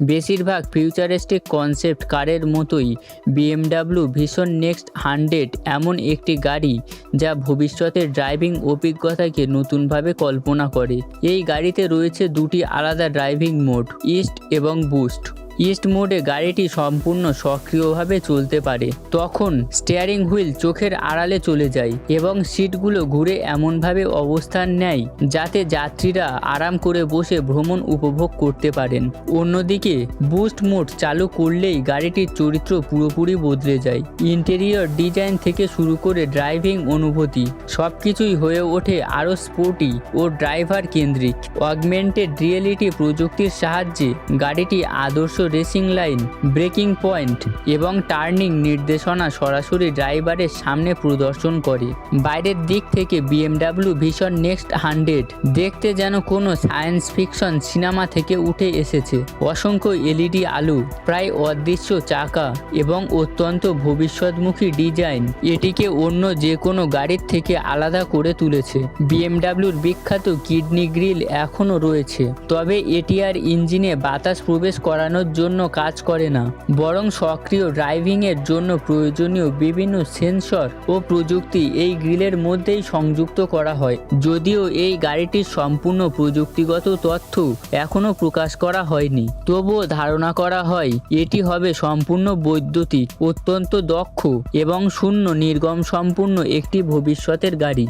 বেশিরভাগ futuristic concept কারের মতোই BMW ভিশন নেক্সট 100 এমন একটি গাড়ি যা ভবিষ্যতের ড্রাইভিং অভিজ্ঞতাকে নতুনভাবে কল্পনা করে। এই গাড়িতে রয়েছে দুটি আলাদা ড্রাইভিং মোড, ইস্ট এবং বুস্ট। ইস্ট মোডে গাড়িটি সম্পূর্ণ সক্রিয়ভাবে চলতে পারে, তখন স্টিয়ারিং হুইল চোখের আড়ালে চলে যায় এবং সিটগুলো ঘুরে এমনভাবে অবস্থান নেয় যাতে যাত্রীরা আরাম করে বসে ভ্রমণ উপভোগ করতে পারেন। অন্যদিকে বুস্ট মোড চালু করলেই গাড়িটির চরিত্র পুরোপুরি বদলে যায়। ইন্টেরিয়র ডিজাইন থেকে শুরু করে ড্রাইভিং অনুভূতি সবকিছুই হয়ে ওঠে আরও স্পোর্টি ও ড্রাইভার কেন্দ্রিক। অগমেন্টেড রিয়েলিটি প্রযুক্তির সাহায্যে গাড়িটি আদর্শ রেসিং লাইন, ব্রেকিং পয়েন্ট এবং টার্নিং নির্দেশনা সরাসরি ড্রাইভারের সামনে প্রদর্শন করে। বাইরের দিক থেকে BMW ভিশন নেক্সট 100 দেখতে যেন কোনো সায়েন্স ফিকশন সিনেমা থেকে উঠে এসেছে। অসংখ্য LED আলো, প্রায় অদৃশ্য চাকা এবং অত্যন্ত ভবিষ্যৎমুখী ডিজাইন এটিকে অন্য যে কোনো গাড়ির থেকে আলাদা করে তুলেছে। BMWর বিখ্যাত কিডনি গ্রিল এখনও রয়েছে, তবে এটি আর ইঞ্জিনে বাতাস প্রবেশ করানোর জন্য কাজ করে না, বরং সক্রিয় ড্রাইভিংয়ের জন্য প্রয়োজনীয় বিভিন্ন সেন্সর ও প্রযুক্তি এই গ্রিলের মধ্যেই সংযুক্ত করা হয়। যদিও এই গাড়িটির সম্পূর্ণ প্রযুক্তিগত তথ্য এখনও প্রকাশ করা হয়নি, তবুও ধারণা করা হয় এটি হবে সম্পূর্ণ বৈদ্যুতিক, অত্যন্ত দক্ষ এবং শূন্য নির্গম সম্পূর্ণ একটি ভবিষ্যতের গাড়ি।